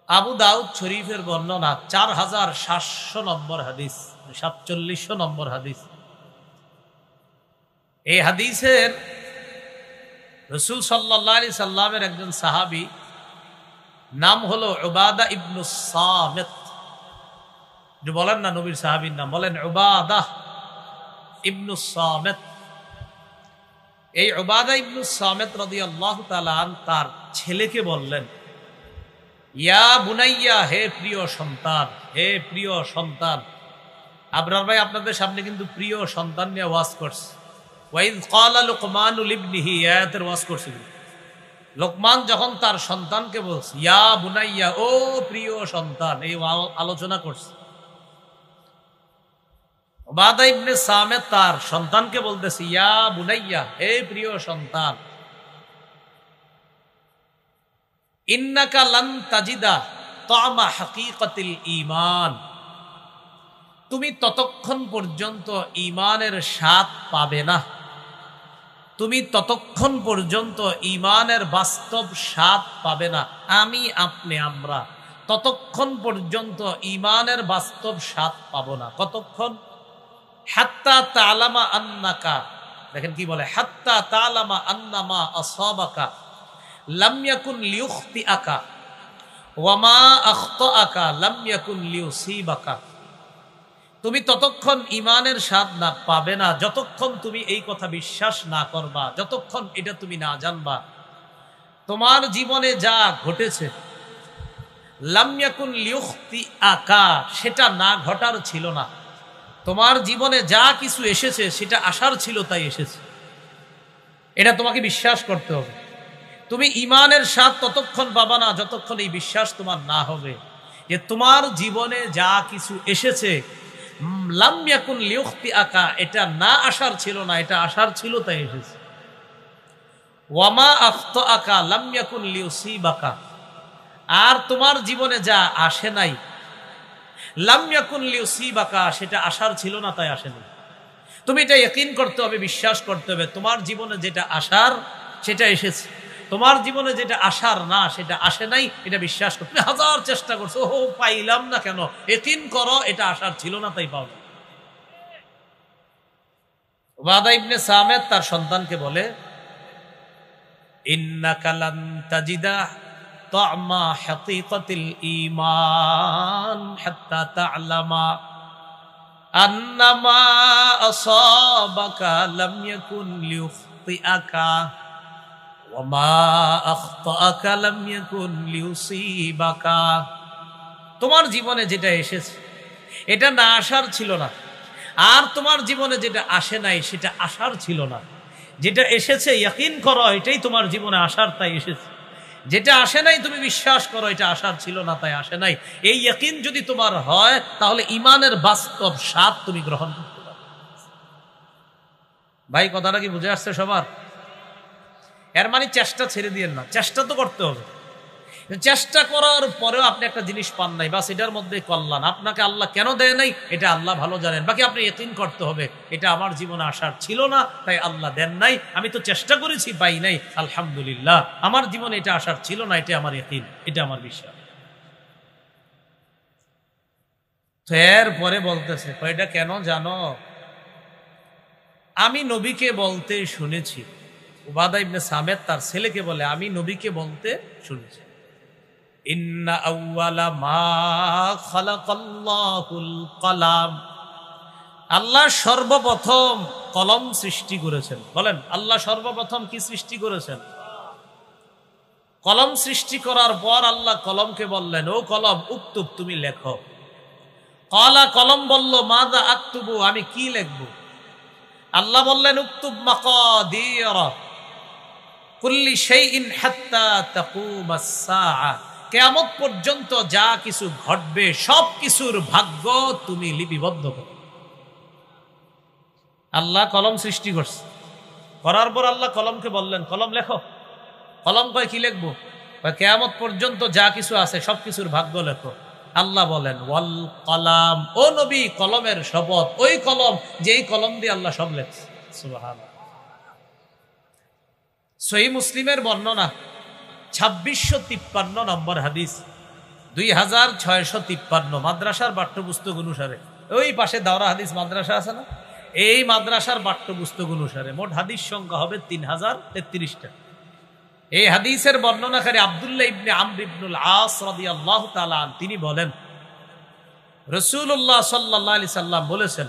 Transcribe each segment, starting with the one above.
আবু দাউদ শরীফের বর্ণনা 4700 নম্বর হাদিস, 4700 নম্বর হাদিস। এই হাদিসের রাসূল সাল্লাল্লাহু আলাইহি সাল্লামের একজন সাহাবী নাম হলো উবাদা ইবনু সামিত। যে বলেন না নবীর সাহাবীর নাম, বলেন উবাদা ইবনু সামিত। এই উবাদা ইবনু সামিত রাদিয়াল্লাহু তাআলা তার ছেলেকে বললেন, ইয়া বুনাইয়া, হে প্রিয় সন্তান, হে প্রিয় সন্তান। আবরার ভাই আপনাদের সামনে কিন্তু প্রিয় সন্তান নিয়ে ওয়াজ করছে। ওয়াইদ ক্বালা লুকমানু লিবনিহি, আয়াতের ওয়াজ করছিল। লোকমান যখন তার সন্তানকে বলছে ইয়া বুনাইয়া, ও প্রিয় সন্তান, এই আলোচনা করছে। উবাদা ইবনে সামিত তার সন্তানকে বলতেছে ইয়া বুনাইয়া, হে প্রিয় সন্তান, ইন্নাকা লান তাজিদা তা'মা হাকীকাতিল ঈমান, তুমি ততক্ষণ পর্যন্ত ঈমানের স্বাদ পাবে না, তুমি ততক্ষণ পর্যন্ত ঈমানের বাস্তব স্বাদ পাবে না, আমি আপনি আমরা ততক্ষণ পর্যন্ত ঈমানের বাস্তব স্বাদ পাবো না। কতক্ষণ? হাত্তা তা'লামা আন্নাকা, দেখেন কি বলে, হাত্তা তা'লামা আন্নামা আসাবাকা লাম ইয়াকুন লিউখতিআকা ওয়া মা আখতাআকা লাম ইয়াকুন লিউসিবাকা। তুমি ততক্ষণ ঈমানের স্বাদ না পাবে না যতক্ষণ তুমি এই কথা বিশ্বাস না করবা, যতক্ষণ এটা তুমি না জানবা তোমার জীবনে যা ঘটেছে লাম ইয়াকুন লিউখতিআকা, সেটা না ঘটার ছিল না। তোমার জীবনে যা কিছু এসেছে সেটা আসার ছিল, তাই এসেছে। এটা তোমাকে বিশ্বাস করতে হবে। তুমি ঈমানের স্বাদ ততক্ষণ পাবা না যতক্ষণ এই বিশ্বাস তোমার না হবে যে তোমার জীবনে যা কিছু এসেছে লাম ইয়াকুন লিউখতিআকা, এটা না আসার ছিল না, এটা আসার ছিল, তাই এসেছে। ওয়া মা আখতাআকা লাম ইয়াকুন লিউসিবাকা, আর তোমার জীবনে যা আসে নাই লাম ইয়াকুন লিউসিবাকা, সেটা আসার ছিল না, তাই আসেনি। তুমি এটা ইয়াকিন করতে হবে, বিশ্বাস করতে হবে তোমার জীবনে যেটা আসার সেটা এসেছে, তোমার জীবনে যেটা আসার না সেটা আসে নাই, এটা বিশ্বাস করো। তুমি হাজার চেষ্টা করছো, ও পাইলাম না কেন, ইয়াকিন করো এটা আসার ছিল না, তাই পাও না। উবাদা ইবনে সামিত তার সন্তানকে বলে ইন্নাকা লান তাজিদা তা'মা হাকীকাতিল ঈমান হাত্তা তা'লামা আন্নামা আসাবাকা লাম ইয়াকুন লিউখতিআকা ওয়া মা আখতাআকা লাম ইয়াকুন লিউসিবাকা। তোমার জীবনে যেটা এসেছে এটা না আসার ছিল না, আর তোমার জীবনে যেটা আসে নাই সেটা আসার ছিল না। যেটা এসেছে ইয়াকিন করো এটাই তোমার জীবনে আসার, তাই এসেছে। যেটা আসে নাই তুমি বিশ্বাস করো এটা আসার ছিল না, তাই আসে নাই। এই ইয়াকিন যদি তোমার হয় তাহলে ঈমানের বাস্তব স্বাদ তুমি গ্রহণ করতে পারবে। ভাই কথাটা কি বুঝে আসছে সবার? এর মানে চেষ্টা ছেড়ে দিয়েন না, চেষ্টা তো করতে হবে। চেষ্টা করার পরেও আপনি একটা জিনিস পান নাই, বাস এটার মধ্যে কল্যাণ। আপনাকে আল্লাহ কেন দেয় নাই এটা আল্লাহ ভালো জানেন। বাকি আপনি ইয়াকিন করতে হবে এটা আমার জীবনে আসার ছিল না, তাই আল্লাহ দেন নাই। আমি তো চেষ্টা করেছি, পাই নাই, আলহামদুলিল্লাহ। আমার জীবনে এটা আসার ছিল না, এটা আমার ইয়াকিন, এটা আমার বিশ্বাস। তো এরপরে বলতেছে, এটা কেন জানো? আমি নবীকে বলতে শুনেছি। উবাদা ইবনে সামিত তার ছেলেকে বলে, আমি নবীকে বলতে শুনেছি, ইন্না আউয়ালা মা খালাকাল্লাহুল কলাম, আল্লাহ সর্বপ্রথম কলম সৃষ্টি করেছেন। বলেন, আল্লাহ সর্বপ্রথম কি সৃষ্টি করেছেন? কলম সৃষ্টি করার পর আল্লাহ কলমকে বললেন, ও কলম উক্তুব, তুমি লেখো। ক্বালা, কলম বলল, মাযা আকতুবু, আমি কি লিখব? আল্লাহ বললেন, উক্তুব মাকাদির কুল্লি শাইইন হাত্তা তাকুমাস সাআ, কিয়ামত পর্যন্ত যা কিছু ঘটবে সব কিছুর ভাগ্য তুমি লিপিবদ্ধ করো। আল্লাহ কলম সৃষ্টি করছে, করার পর আল্লাহ কলমকে বললেন, কলম লেখো। কলম কয়, কি লিখবো? কিয়ামত পর্যন্ত যা কিছু আছে সব কিছুর ভাগ্য লেখো। আল্লাহ বলেন, ওয়াল কলাম, ও নবী কলমের শপথ, ওই কলম যেই কলম দিয়ে আল্লাহ সব লেখছে। সুবহানাল্লাহ। সহিহ মুসলিমের বর্ণনা 2653 নম্বর হাদিস, 2653 মাদ্রাসার পাঠ্যপুস্তক অনুসারে, ওই পাশে দাওরা হাদিস মাদ্রাসা আছে না, এই মাদ্রাসার পাঠ্যপুস্তক অনুসারে মোট হাদিস সংখ্যা হবে 3033টা। এই হাদিসের বর্ণনাকারী আব্দুল্লাহ ইবনে আমর ইবনুল আস রাদিয়াল্লাহু তাআলা আন, তিনি বলেন রাসূলুল্লাহ সাল্লাল্লাহু আলাইহি সাল্লাম বলেছেন,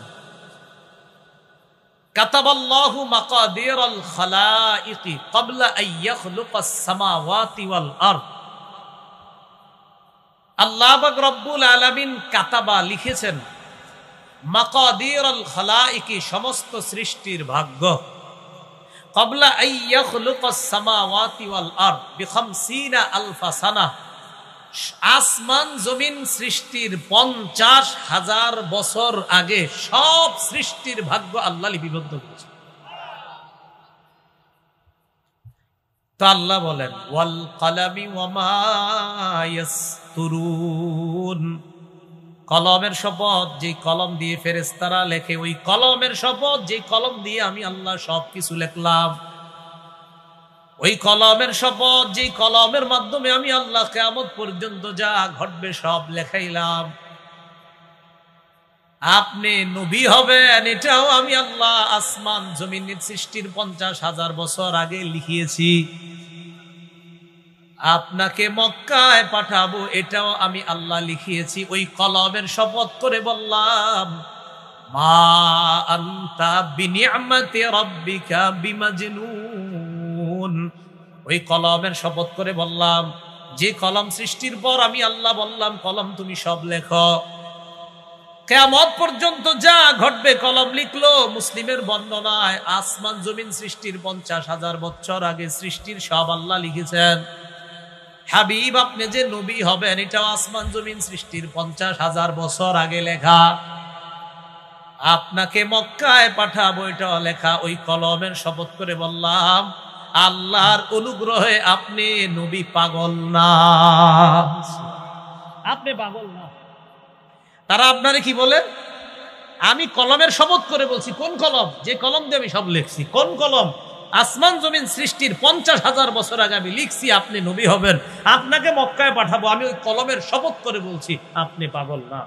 কাতাবাল্লাহু মাকাদিরাল খালাইকি ক্বাবলা আন ইয়াখলুকাস সামাওয়াতি ওয়াল আরদ। আল্লাহ পাক রব্বুল আলামিন কাতাবা লিখেছেন, মাকাদিরাল খালাইকি সমস্ত সৃষ্টির ভাগ্য, ক্বাবলা আন ইয়াখলুকাস সামাওয়াতি ওয়াল আরদ বি50 আলফা সানা, আসমান জমিন সৃষ্টির 50,000 বছর আগে সব সৃষ্টির ভাগ্য আল্লাহ লিপিবদ্ধ করেছে। তো আল্লাহ বলেন, ওয়াল কালামি ওয়া মা ইয়াসতুরুন, কলমের শপথ, যে কলম দিয়ে ফেরেশতারা লেখে, ওই কলমের শপথ, যে কলম দিয়ে আমি আল্লাহ সবকিছু লিখলাম, ওই কলমের শপথ, যে কলমের মাধ্যমে আমি আল্লাহ কিয়ামত পর্যন্ত যা ঘটবে সব লেখাইলাম। আপনি নবী হবেন, এটাও আমি আল্লাহ আসমান জমিনের সৃষ্টির 50,000 বছর আগে লিখিয়েছি। আপনাকে মক্কায় পাঠাবো, এটাও আমি আল্লাহ লিখিয়েছি। ওই কলমের শপথ করে বললাম, মা আনতা বিনিআমাতি রাব্বিকা বিমাজনুন। ওই কলমের শপথ করে বললাম, যে কলম সৃষ্টির পর আমি আল্লাহ বললাম, কলম তুমি সব লেখো, কিয়ামত পর্যন্ত যা ঘটবে কলম লিখলো। মুসলিমের বর্ণনায় আসমান জমিন সৃষ্টির 50,000 বছর আগে সৃষ্টির সব আল্লাহ লিখেছেন। হাবিব, আপনি যে নবী হবেন, এটাও আসমান জমিন সৃষ্টির 50,000 বছর আগে লেখা। আপনাকে মক্কায় পাঠাবো, এটাও লেখা। ওই কলমের শপথ করে বললাম, আল্লাহর অনুগ্রহে আপনি নবী, পাগল না, আপনি পাগল না। তারা আপনারে কি বলে, আমি কলমের শপথ করে বলছি। কোন কলম? যে কলম দিয়ে আমি সব লিখছি। কোন কলম? আসমান জমিন সৃষ্টির 50,000 বছর আগে আমি লিখছি আপনি নবী হবেন, আপনাকে মক্কায় পাঠাবো, আমি ওই কলমের শপথ করে বলছি, আপনি পাগল না।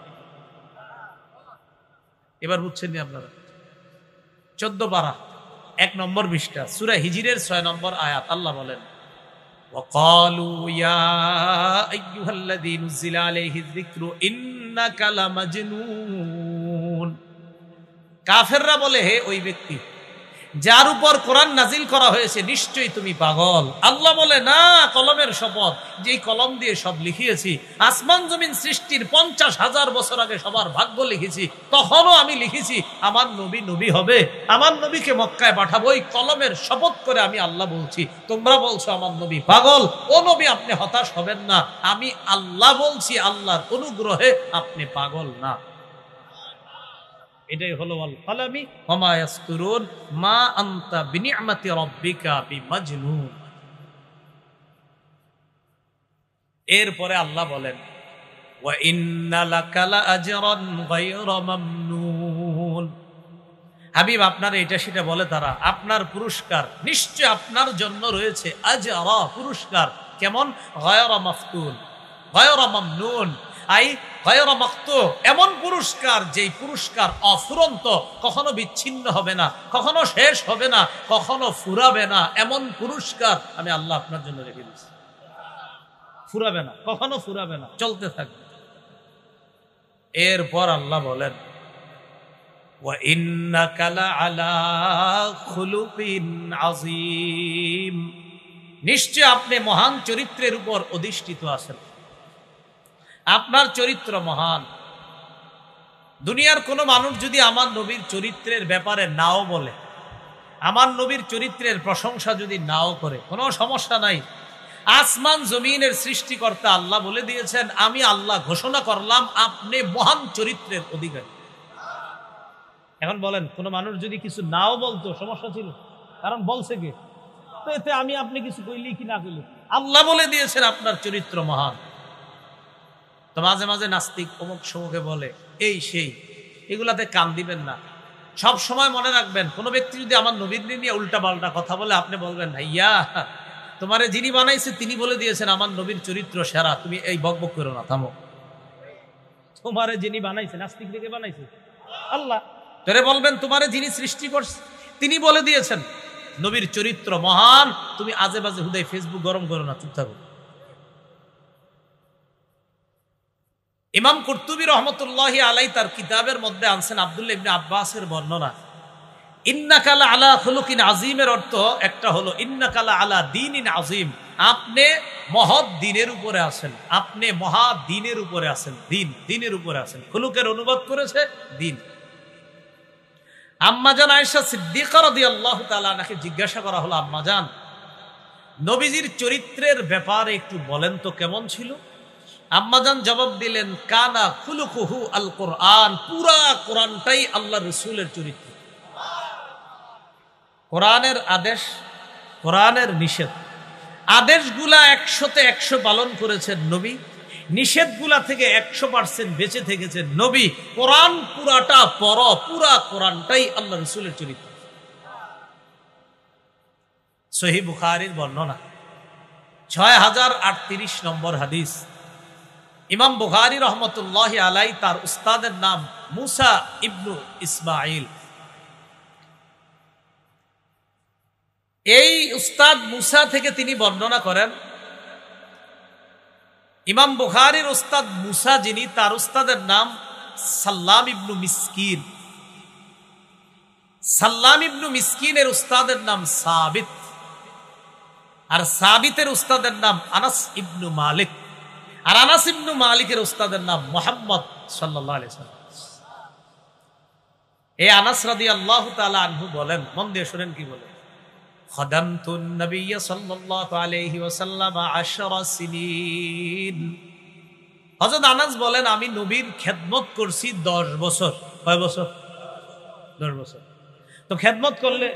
এবার বুঝছেন নি আপনারা? 14 পারা 1 নম্বর পৃষ্ঠা, সূরা হিজরের 6 নম্বর আয়াত। আল্লাহ বলেন, ওয়াকালু ইয়া আইয়ুহাল্লাযী নুজিলা আলাইহিয যিকরু ইন্নাকা লামাজনুন। কাফেররা বলে, হে ওই ব্যক্তি যার উপর কোরআন নাজিল করা হয়েছে, নিশ্চয়ই তুমি পাগল। আল্লাহ বলে, না, কলমের শপথ, যেই কলম দিয়ে সব লিখিয়েছি, আসমান জমিন সৃষ্টির 50,000 বছর আগে সবার ভাগ্য লিখেছি, তখনও আমি লিখেছি আমার নবী নবী হবে, আমার নবীকে মক্কায় পাঠাবো। ওই কলমের শপথ করে আমি আল্লাহ বলছি। তোমরা বলছো আমার নবী পাগল। ও নবী, আপনি হতাশ হবেন না, আমি আল্লাহ বলছি, আল্লাহর অনুগ্রহে আপনি পাগল না। এটাই হলো ওয়াল কালামি ওয়া মা ইয়াসতুরুন, মা আনতা বিনিআমাতি রাব্বিকা বিমাজনুন। এরপরে আল্লাহ বলেন, ওয়া ইন্না লাকা লাআজরান গায়রা মামনুন। হাবিব, আপনার এটা সেটা বলে তারা, আপনার পুরস্কার নিশ্চয় আপনার জন্য রয়েছে, আজরা, পুরস্কার। কেমন? গায়রা মাফতুন, গায়রা মামনুন, আই গায়রা মাকতু, এমন পুরস্কার যেই পুরস্কার অফুরন্ত, কখনো বিচ্ছিন্ন হবে না, কখনো শেষ হবে না, কখনো ফুরাবে না। এমন পুরস্কার আমি আল্লাহ আপনার জন্য রেখে দিয়েছি, ফুরাবে না, কখনো ফুরাবে না, চলতে থাকবে। এরপর আল্লাহ বলেন, ওয়া ইন্নাকা লাআলা খুলুকিন আযীম। নিশ্চয় আপনি মহান চরিত্রের উপর অধিষ্ঠিত আছেন, আপনার চরিত্র মহান। দুনিয়ার কোনো মানুষ যদি আমার নবীর চরিত্রের ব্যাপারে নাও বলে, আমার নবীর চরিত্রের প্রশংসা যদি নাও করে, কোনো সমস্যা নাই। আসমান জমিনের সৃষ্টিকর্তা আল্লাহ বলে দিয়েছেন, আমি আল্লাহ ঘোষণা করলাম আপনি মহান চরিত্রের অধিকারী। এখন বলেন, কোন মানুষ যদি কিছু নাও বলতো, সমস্যা ছিল? কারণ বলছে কে? তো এতে আমি আপনি কিছু কইলি কি না কইলি, আল্লাহ বলে দিয়েছেন আপনার চরিত্র মহান। তো মাঝে মাঝে নাস্তিক অমুক সমুখে বলে, এই সেই, এগুলাতে কান দিবেন না। সব সময় মনে রাখবেন, কোন ব্যক্তি যদি আমার নবীর নিয়ে উল্টা পাল্টা কথা বলে, আপনি বলবেন, ভাইয়া তোমারে যিনি বানাইছে তিনি বলে দিয়েছেন আমার নবীর চরিত্র সেরা, তুমি এই বকবক করো না, থামো। তোমারে যিনি বানাইছে, নাস্তিক থেকে বানাইছে আল্লাহ, তোরে বলবেন তোমারে যিনি সৃষ্টি করছে তিনি বলে দিয়েছেন নবীর চরিত্র মহান, তুমি আজে বাজে হুদাই ফেসবুক গরম করো না, চুপ থাকো। ইমাম কুরতুবী রহমতুল্লাহি আলাই তার কিতাবের মধ্যে আনছেন আব্দুল্লাহ ইবনে আব্বাসের বর্ণনা, ইন্নাকা লা আলা খুলুকিন আযীমের অর্থ একটা হলো ইন্নাকা লা আলা দীনিন আযীম, আপনি মহৎ দ্বীনের উপরে আছেন, আপনি মহা দ্বীনের উপরে আছেন, দ্বীনের উপরে আছেন। খুলুকের অনুবাদ করেছে দ্বীন। আম্মাজান আয়েশা সিদ্দিকা রাদিয়াল্লাহু তাআলা আনহাকে জিজ্ঞাসা করা হলো, আম্মাজান নবীজির চরিত্রের ব্যাপারে একটু বলেন তো কেমন ছিল? আম্মাজান জবাব দিলেন, কানা খুলুকুহু আল কোরআন, পুরা কোরআনটাই আল্লাহ রাসূলের চরিত্র। কোরআনের আদেশ, কোরআনের নিষেধ, আদেশগুলা 100-100 পালন করেছেন নবী, নিষেধগুলা থেকে 100% বেঁচে থেকেছেন নবী। কোরআন পুরাটা পড়ো, পুরা কোরআনটাই আল্লাহ রাসূলের চরিত্র। সহিহ বুখারীর বর্ণনা 6038 নম্বর হাদিস। ইমাম বুখারী রহমতুল্লাহি আলাই তার উস্তাদের নাম মুসা ইবনু ইসমাইল। এই উস্তাদ মুসা থেকে তিনি বর্ণনা করেন, ইমাম বুখারীর উস্তাদ মুসা যিনি, তার উস্তাদের নাম সাল্লাম ইবনু মিসকিন। সাল্লাম ইবনু মিসকিনের উস্তাদের নাম সাবিত, আর সাবিতের উস্তাদের নাম আনাস ইবনু মালিক, আর আনাস ইবনু মালিকের উস্তাদের নাম মুহাম্মদ সাল্লাল্লাহু আলাইহি ওয়াসাল্লাম। এই আনাস রাদিয়াল্লাহু তাআলা আনহু বলেন, মন দিয়ে শুনেন কি বলেন, খাদামতুন নবিয়্য সাল্লাল্লাহু আলাইহি ওয়াসাল্লাম 10 সিনিন। হযরত আনাস বলেন, আমি নবীর খেদমত করছি 10 বছর। কয় বছর? 10 বছর। তো খেদমত করলে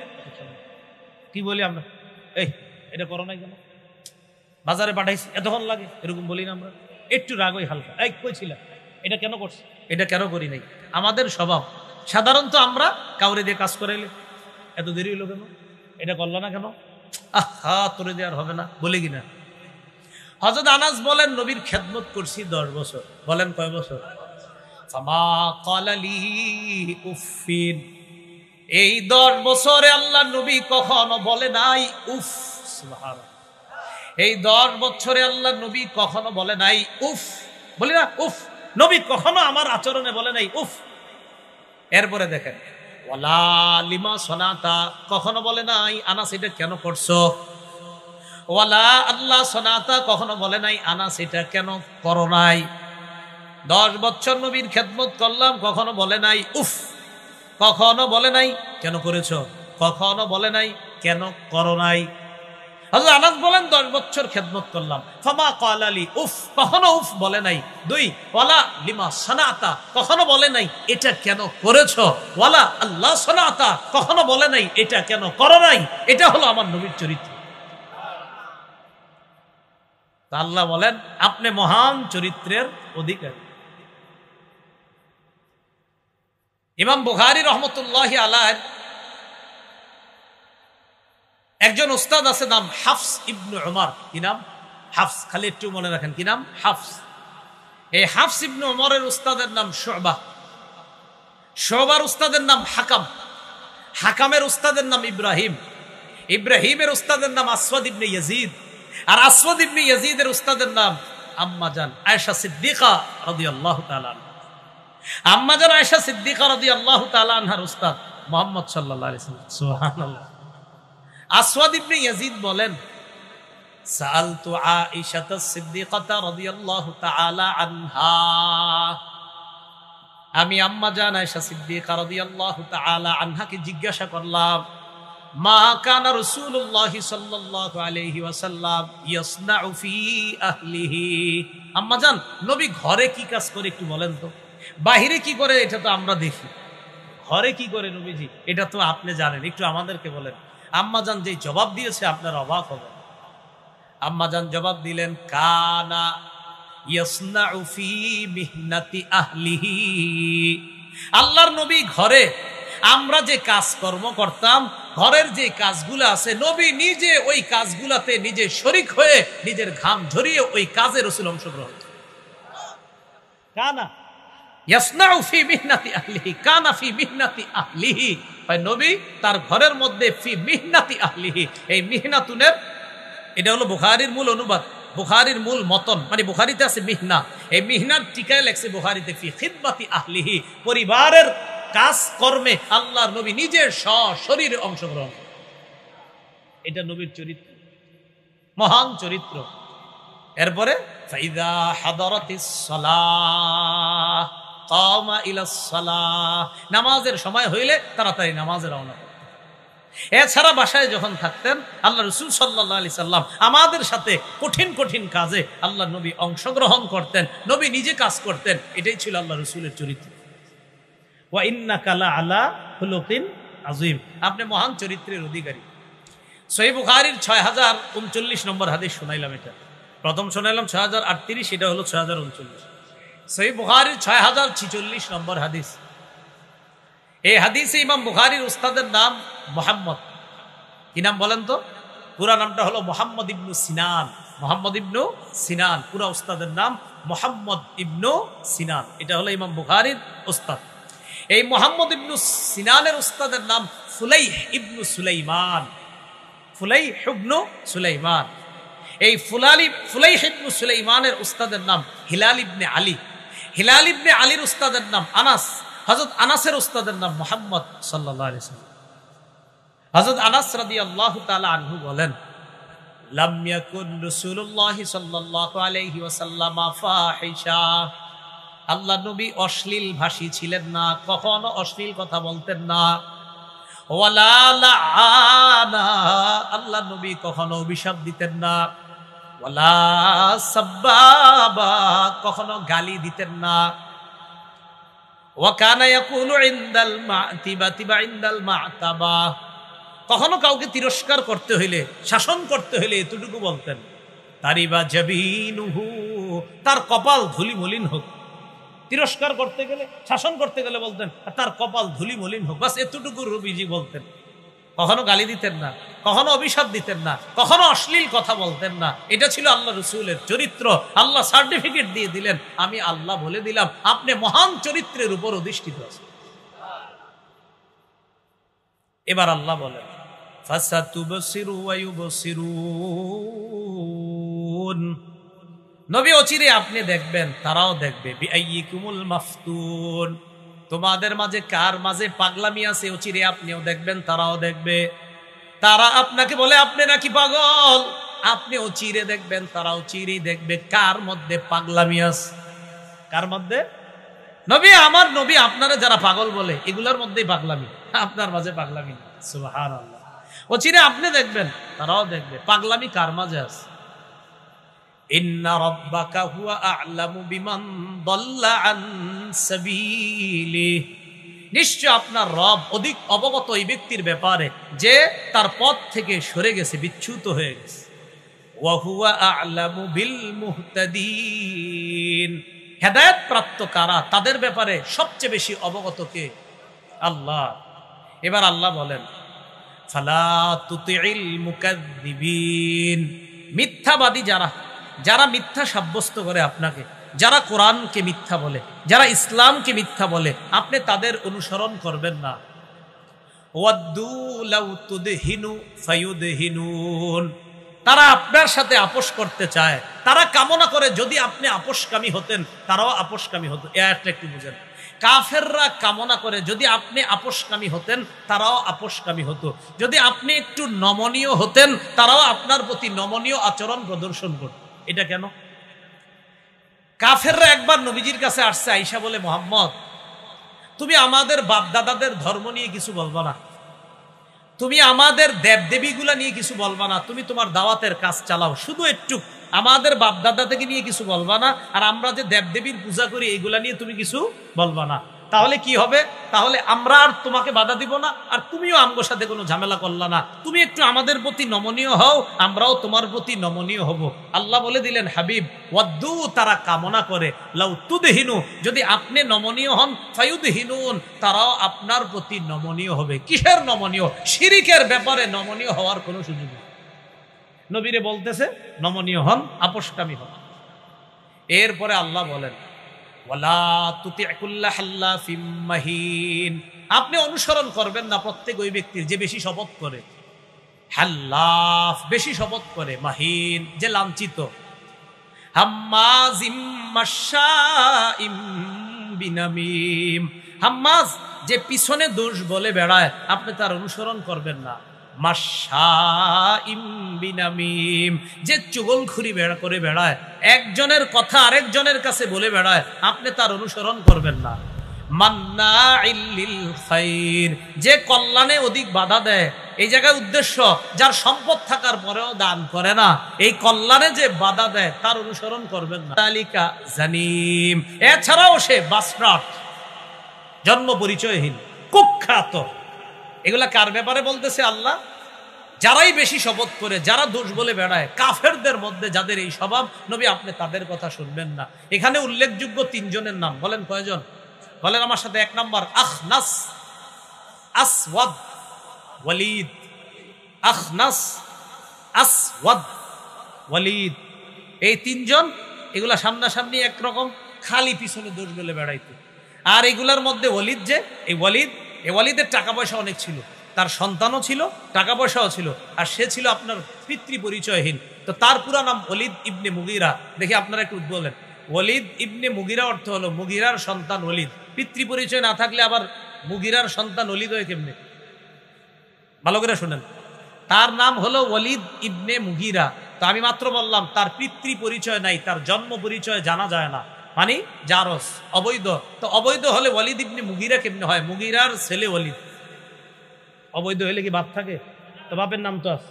কি বলি আমরা, এই এটা করো নাই কেন, বাজারে পাঠাইছি এতক্ষণ লাগে, এরকম বলি না আমরা? একটু রাগ হয় হালকা, এই কইছিলাম এটা কেন করছি, এটা কেন করি নাই। আমাদের স্বভাব সাধারণত আমরা কাউরে দিয়ে কাজ করাইলে এত দেরি হইলো কেন, এটা করলো না কেন, আহা তোরে দিয়ে আর হবে না, বলি কিনা? হযরত আনাস বলেন, নবীর খেদমত করছি 10 বছর। বলেন কয় বছর? ফামা ক্বালা লি উফিন। এই 10 বছরে আল্লাহ নবী কখনো বলে নাই উফ। সুবহানাল্লাহ। এই 10 বছরে আল্লাহ নবী কখনো বলে নাই উফ। বলি না উফ, নবী কখনো আমার আচরণে বলে নাই উফ। এরপরে দেখেন, ওয়ালা লিমা সনাতা, কখনো বলে নাই আনাস এটা কেন করছো। ওয়ালা আল্লাহ সনাতা, কখনো বলে নাই আনাস এটা কেন করো নাই। 10 বছর নবীর খেদমত করলাম, কখনো বলে নাই উফ, কখনো বলে নাই কেন করেছো, কখনো বলে নাই কেন করো নাই। হযরত আনাস বলেন 10 বছর খেদমত করলাম, ফামা ক্বালা লি উফ, কখনো উফ বলে নাই। 2, ওয়ালা লিমা সানাতা, কখনো বলে নাই এটা কেন করেছো। ওয়ালা আল্লাহ সানাতা, কখনো বলে নাই এটা কেন করো নাই। এটা হলো আমার নবীর চরিত্র। তা আল্লাহ বলেন, আপনি মহান চরিত্রের অধিকারী। ইমাম বুখারী রহমতুল্লাহি আলাইহি একজন উস্তাদ আছে, নাম হাফস ইবনু উমর। কি নাম? হাফস। খালি একটু মনে রাখেন, কি নাম? হাফস। এই হাফস ইবনু উমরের উস্তাদের নাম শুবা। শুবার উস্তাদের নাম হাকাম। হাকামের উস্তাদের নাম ইব্রাহিম। ইব্রাহিমের উস্তাদের নাম আসওয়াদ ইবনে ইয়াজিদ। আর আসওয়াদ ইবনে ইয়াজিদের উস্তাদের নাম আম্মাজান আয়েশা সিদ্দিকা রাদিয়াল্লাহু তাআলা আনহা। আম্মাজান আয়েশা সিদ্দিকা রাদিয়াল্লাহু তাআলা আনহার উস্তাদ মুহাম্মদ সাল্লাল্লাহু আলাইহি ওয়াসাল্লাম। সুবহানাল্লাহ। আসওয়াদ ইবনে ইয়াজিদ বলেন, সাআলতু আয়েশা সিদ্দিকাতা রাদিয়াল্লাহু তাআলা আনহা, আমি আম্মাজান আয়েশা সিদ্দিকা রাদিয়াল্লাহু তাআলা আনহাকে জিজ্ঞাসা করলাম, মা কানা রাসূলুল্লাহ সাল্লাল্লাহু আলাইহি ওয়াসাল্লাম ইয়াসনাউ ফি আহলিহি। আম্মাজান, নবী ঘরে কি কাজ করে একটু বলেন তো। বাহিরে কি করে এটা তো আমরা দেখি, ঘরে কি করে নবীজি এটা তো আপনি জানেন, একটু আমাদেরকে বলেন। আম্মাজান যে জবাব দিয়েছে আপনার অবাক হবেন। আম্মাজান জবাব দিলেন, কানা ইয়াসনাউ ফি মিহনাতি আহলিহি। আল্লাহর নবী ঘরে আমরা যে কাজকর্ম করতাম, ঘরের যে কাজগুলো আছে, নবী নিজে ওই কাজগুলাতে নিজে শরিক হয়ে নিজের ঘাম ঝরিয়ে ওই কাজে রাসূল অংশগ্রহণ কানা ইয়াসনাউ ফি মিহনাতি আহলিহি, কানা ফি মিহনাতি আহলিহি। ভাই নবী তার ঘরের মধ্যে ফি মিহনাতি আহলিহি, এই মিহনাতুনের এটা হলো বুখারীর মূল অনুবাদ, বুখারীর মূল মতন, মানে বুখারীতে আছে মিহনা, এই মিহনার টিকায় লেখছে বুখারীতে ফি খিদমাতি আহলিহি, পরিবারের কাজ কর্মে আল্লাহর নবী নিজের সশরীরে অংশগ্রহণ। এটা নবীর চরিত্র, মহান চরিত্র। এরপরে ফাইদা হাদারাতিস সালাহ কামা ইলাস সালাহ, নামাজের সময় হইলে তাড়াতাড়ি নামাজে রওনা করতেন। এছাড়া বাসায় যখন থাকতেন আল্লাহ রাসূল সাল্লাল্লাহু আলাইহি সাল্লাম আমাদের সাথে কঠিন কঠিন কাজে আল্লাহ নবী অংশগ্রহণ করতেন, নবী নিজে কাজ করতেন। এটাই ছিল আল্লাহ রাসূলের চরিত্র। ওয়া ইন্নাকা লাআলা খুলুকিন আযীম, আপনি মহান চরিত্রের অধিকারী। সহিহ বুখারীর 6039 নম্বর হাদিস শোনাইলাম, এটা প্রথম শোনাইলাম 6038, এটা হলো 6039। সহিহ বুখারীর 6046 নম্বর হাদিস। এই হাদিসে ইমাম বুখারীর উস্তাদের নাম মুহাম্মদ, কি নাম বলেন তো? পুরা নামটা হলো মুহাম্মদ ইবনু সিনান। মুহাম্মদ ইবনু সিনান, পুরা উস্তাদের নাম মুহাম্মদ ইবনু সিনান। এটা হলো ইমাম বুখারীর উস্তাদ। এই মুহাম্মদ ইবনু সিনানের উস্তাদের নাম ফুলাইহ ইবনু সুলাইমান। ফুলাইহ ইবনু সুলাইমান। এই ফুলাইহ ইবনু সুলাইমানের উস্তাদের নাম হিলাল ইবনে আলী। হিলাল ইবনে আলীর উস্তাদের নাম আনাস। হযরত আনাসের উস্তাদের নাম মুহাম্মদ সাল্লাল্লাহু আলাইহি ওয়াসাল্লাম। হযরত আনাস রাদিয়াল্লাহু তাআলা আনহু বলেন, লাম ইয়াকুন রাসূলুল্লাহ সাল্লাল্লাহু আলাইহি ওয়াসাল্লাম ফাহিশা, আল্লাহ নবী অশ্লীল ভাষী ছিলেন না, কখনো অশ্লীল কথা বলতেন না। ওয়ালা লাআনা, আল্লাহ নবী কখনো অভিশাপ দিতেন না। ওয়ালা সাব্বাবা, কখনো গালি দিতেন না। ওয়া কানা ইয়াকুলু ইনদাল মা'তিবাতি বা ইনদাল মা'তাবা, কখনো কাউকে তিরস্কার করতে হইলে, শাসন করতে হইলে এতটুকু বলতেন, তারিবা জাবিনুহু, তার কপাল ধুলি মলিন হোক। তিরস্কার করতে গেলে, শাসন করতে গেলে বলতেন তার কপাল ধুলি মলিন হোক, বাস এতটুকু নবীজি বলতেন। কখনো গালি দিতেন না, কখনো অভিশাপ দিতেন না, কখনো অশ্লীল কথা বলতেন না। এটা ছিল আল্লাহ রাসূলের চরিত্র। আল্লাহ সার্টিফিকেট দিয়ে দিলেন, আমি আল্লাহ বলে দিলাম আপনি মহান চরিত্রের উপর অধিষ্ঠিত আছেন। এবার আল্লাহ বলেন, ফাসাতুবসিরু ওয়া ইউবসিরুন, নবী অচিরে আপনি দেখবেন, তারাও দেখবে। বিআইয়িকুমুল মাফতুন, তোমাদের মাঝে কার মাঝে পাগলামি আছে অচিরে আপনিও দেখবেন, তারাও দেখবে। তারা আপনাকে বলে আপনি নাকি পাগল, আপনি অচিরে দেখবেন, তারাও চিরেই দেখবে কার মধ্যে পাগলামি আছে। কার মধ্যে? নবী, আমার নবী আপনারা যারা পাগল বলে এগুলোর মধ্যেই পাগলামি, আপনার মাঝে পাগলামি না। সুবহানাল্লাহ। অচিরে আপনি দেখবেন, তারাও দেখবে পাগলামি কার মাঝে আছে। ইন্না রাব্বাকা হুয়া আ'লামু বিমান দাল্লা আন সাবিলিহি, নিশ্চয় আপনার রব অধিক অবগত এই ব্যক্তির ব্যাপারে যে তার পথ থেকে সরে গেছে, বিচ্যুত হয়ে গেছে। ওয়া হুয়া আ'লামু বিল মুহতাদিন, হেদায়েত প্রাপ্ত কারা তাদের ব্যাপারে সবচেয়ে বেশি অবগত কে? আল্লাহ। এবার আল্লাহ বলেন, ফালা তুতিইল মুকাদ্দিবিন, মিথ্যাবাদী যারা মিথ্যা সাব্যস্ত করে আপনাকে, যারা কোরআনকে মিথ্যা বলে, যারা ইসলামকে মিথ্যা বলে, আপনি তাদের অনুসরণ করবেন না। ওয়াদ্দু লাউ তুদহিনু ফায়ুদহিনুন, তারা আপনার সাথে আপোষ করতে চায়, তারা কামনা করে যদি আপনি আপোষকামী হতেন তারাও আপোষকামী হতো। এটা একটু বুঝেন, কাফেররা কামনা করে যদি আপনি আপোষকামী হতেন তারাও আপোষকামী হতো। যদি আপনি একটু নমনীয় হতেন তারাও আপনার প্রতি নমনীয় আচরণ প্রদর্শন করত। এটা কেন? কাফেররা একবার নবীজির কাছে আসছে, আয়েশা বলে, মুহাম্মদ তুমি আমাদের বাপদাদাদের ধর্ম নিয়ে কিছু বলবা না, তুমি আমাদের দেবদেবীগুলা নিয়ে কিছু বলবা না, তুমি তোমার দাওয়াতের কাজ চালাও, শুধু একটু আমাদের বাপদাদা থেকে নিয়ে কিছু বলবা না, আর আমরা যে দেবদেবীর পূজা করি এগুলা নিয়ে তুমি কিছু বলবা না। তাহলে কি হবে? তাহলে আমরা আর তোমাকে বাধা দিব না, আর তুমিও আমগোর সাথে কোনো ঝামেলা করলা না। তুমি একটু আমাদের প্রতি নমনীয় হও, আমরাও তোমার প্রতি নমনীয় হব। আল্লাহ বলে দিলেন, হাবিব, ওয়াদ্দু, তারা কামনা করে, লাউ তুদহিনু, যদি আপনি নমনীয় হন, ফায়ুদহিনুন, তারাও আপনার প্রতি নমনীয় হবে। কিসের নমনীয়? শিরিকের ব্যাপারে নমনীয় হওয়ার কোনো সুযোগ নেই। নবীরে বলতেছে নমনীয় হন, আপোষকামী হন। এরপরে আল্লাহ বলেন, ওয়ালা তুতি' কুল্লা হাল্লাফিম মাহিন, আপনি অনুসরণ করবেন না প্রত্যেক ওই ব্যক্তির যে বেশি শপথ করে। হাল্লাফ, বেশি শপথ করে, মাহিন, যে লাঞ্ছিত। হাম্মাজিম মাশাইম বিনামিম, হাম্মাজ, যে পিছনে দোষ বলে বেড়ায়, আপনি তার অনুসরণ করবেন না। মাশাইম বিনামিম, যে চুগলখুরি করে বেড়ায়, একজনের কথা আরেকজনের কাছে বলে বেড়ায়, আপনি তার অনুসরণ করবেন না। মান্নাইল লিল খাইর, যে কল্যাণে অধিক বাধা দেয়। এই জায়গায় উদ্দেশ্য, যার সম্পদ থাকার পরেও দান করে না, এই কল্যাণে যে বাধা দেয়, তার অনুসরণ করবেন না। তালিকা জানিম, এছাড়াও সে বাসরাট, জন্ম পরিচয়হীন, কুখ্যাত। এগুলা কার ব্যাপারে বলতেছে আল্লাহ? যারাই বেশি শপথ করে, যারা দোষ বলে বেড়ায়, কাফেরদের মধ্যে যাদের এই স্বভাব, নবী আপনি তাদের কথা শুনবেন না। এখানে উল্লেখযোগ্য 3 জনের নাম, বলেন কয়জন? বলেন আমার সাথে। 1 নম্বর আখনাস, আসওয়াদ, ওয়ালিদ। আখনাস, আসওয়াদ, ওয়ালিদ, এই 3 জন। এগুলা সামনাসামনি একরকম, খালি পিছনে দোষ বলে বেড়াইতো। আর এগুলার মধ্যে ওয়ালিদ, যে এই ওয়ালিদের টাকা পয়সা অনেক ছিল, তার সন্তানও ছিল, টাকা পয়সাও ছিল, আর সে ছিল আপনার পিতৃ পরিচয়হীন। তো তার পুরা নাম ওয়ালিদ ইবনে মুগিরা। দেখি আপনারা একটু বলেন, ওয়ালিদ ইবনে মুগিরা অর্থ হলো মুগিরার সন্তান ওয়ালিদ। পিতৃ পরিচয় না থাকলে আবার মুগিরার সন্তান ওয়ালিদ হয় কেমনে? ভালো করে শুনেন, তার নাম হলো ওয়ালিদ ইবনে মুগিরা। তো আমি মাত্র বললাম তার পিতৃ পরিচয় নাই, তার জন্ম পরিচয় জানা যায় না, মানে জারস, অবৈধ। তো অবৈধ হলে ওয়ালিদ ইবনে মুগিরা কেমনে হয়? মুগিরার ছেলে ওয়ালিদ। অবৈধ হলে কি বাপ থাকে? তো বাপের নাম তো আছে।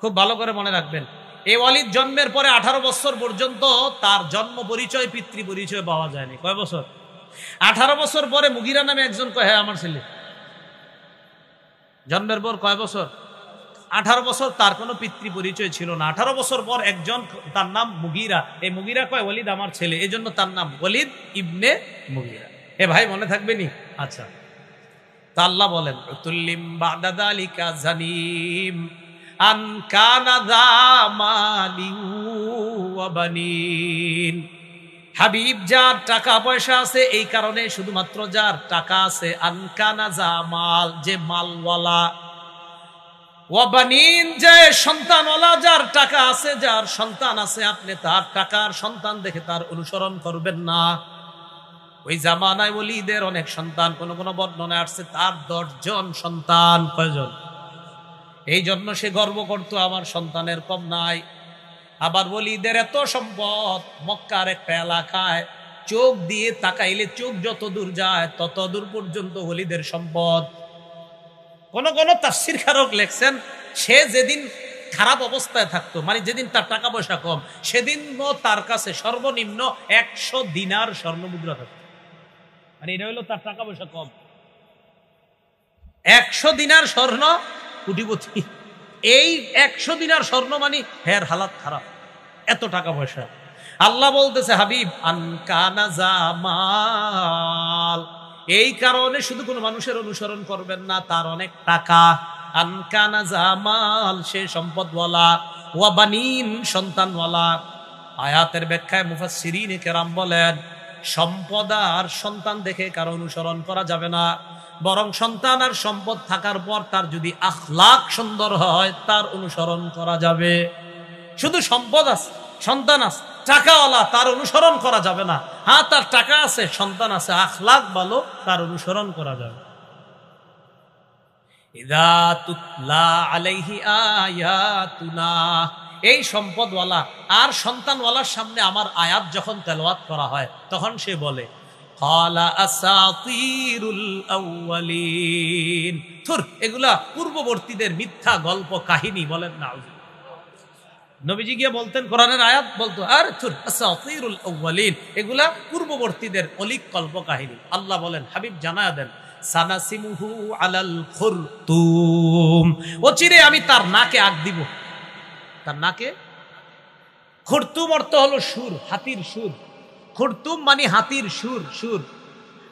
খুব ভালো করে মনে রাখবেন, এই ওয়ালিদ জন্মের পরে 18 বছর পর্যন্ত তার জন্ম পরিচয়, পিতৃ পরিচয় পাওয়া যায়নি। কয় বছর? 18 বছর পরে মুগিরা নামে একজন কয়, হ্যাঁ আমার ছেলে। জন্মের পর কয় বছর? 18 বছর, তার কোনো পিতৃ পরিচয় ছিল না। 18 বছর পর একজন, তার নাম মুগিরা, এই মুগিরা কয় ওয়ালিদ আমার ছেলে, এই জন্য তার নাম ওয়ালিদ ইবনে মুগিরা। এ ভাই মনে থাকবে নি? আচ্ছা, তা আল্লাহ বলেন, উতুল্লিম বাদা যালিকা জানিম আন কানা যা মালিন ওয়া বানিন। হাবিব, যার টাকা পয়সা আছে, এই কারণে শুধুমাত্র যার টাকা আছে, আন কানা যা মাল, যে মালওয়ালা, ওয়া বানিন, যে সন্তানওয়ালা, যার টাকা আছে, যার সন্তান আছে, আপনি তার টাকার সন্তান দেখে তার অনুসরণ করবেন না। ওই জামানায় ওলিদের অনেক সন্তান, কোন কোন বর্ণনায় আসছে তার 10 জন সন্তান। কয়জন? এই জন্য সে গর্ব করত, আমার সন্তানের কম নাই। আবার ওলিদের এত সম্পদ, মক্কার একটা এলাকায় চোখ দিয়ে তাকাইলে চোখ যত দূর যায় তত দূর পর্যন্ত ওলিদের সম্পদ। কোন কোন তাফসীরকারক লেখছেন, সে যেদিন খারাপ অবস্থায় থাকতো, মানে যেদিন তার টাকা পয়সা কম, সেদিনও তার কাছে সর্বনিম্ন 100 দিনার স্বর্ণমুদ্রা থাকতো। মানে এটা হলো তার টাকা পয়সা কম। 100 দিনার স্বর্ণ, কোটিপতি। এই 100 দিনার স্বর্ণ মানে হের হালাত খারাপ, এত টাকা পয়সা। আল্লাহ বলতেছে, হাবিব, আনকানা জামাল, এই কারণে শুধু কোনো মানুষের অনুসরণ করবেন না, তার অনেক টাকা। আনকানা জামাল, সে সম্পদওয়ালা, ওয়া বানিন, সন্তানওয়ালা। আয়াতের ব্যাখ্যায় মুফাসসিরিনে কেরাম বলেন, সম্পদ আর সন্তান দেখে কারো অনুসরণ করা যাবে না, বরং সন্তান আর সম্পদ থাকার পর তার যদি আখলাক সুন্দর হয় তার অনুসরণ করা যাবে। শুধু সম্পদ আছে, সন্তান আছে, টাকাওয়ালা, তার অনুসরণ করা যাবে না। হ্যাঁ, তার টাকা আছে, সন্তান আছে, আখলাক ভালো, তার অনুসরণ করা যাবে। ইযা তুতলা আলাইহি আয়াতুনা, এই সম্পদওয়ালা আর সন্তানওয়ালার সামনে আমার আয়াত যখন তেলাওয়াত করা হয়, তখন সে বলে, ক্বালা আসাতিরুল আউয়ালিন, ধুর, এগুলা পূর্ববর্তীদের মিথ্যা গল্প কাহিনী। বলেন না, নবীজি গিয়ে বলতেন, কোরআনের আয়াত বলতো, আর আসাতিরুল আউয়ালিন, এগুলা পূর্ববর্তীদের অলিক কল্প কাহিনী। আল্লাহ বলেন, হাবিব জানায়া দেন, সানাসিমুহু আলাল খুরতুম, অচিরে আমি তার নাকে আগ দিব। তার নাকে, খুরতুম অর্থ হলো সুর, হাতির সুর। খুরতুম মানে হাতির সুর, সুর।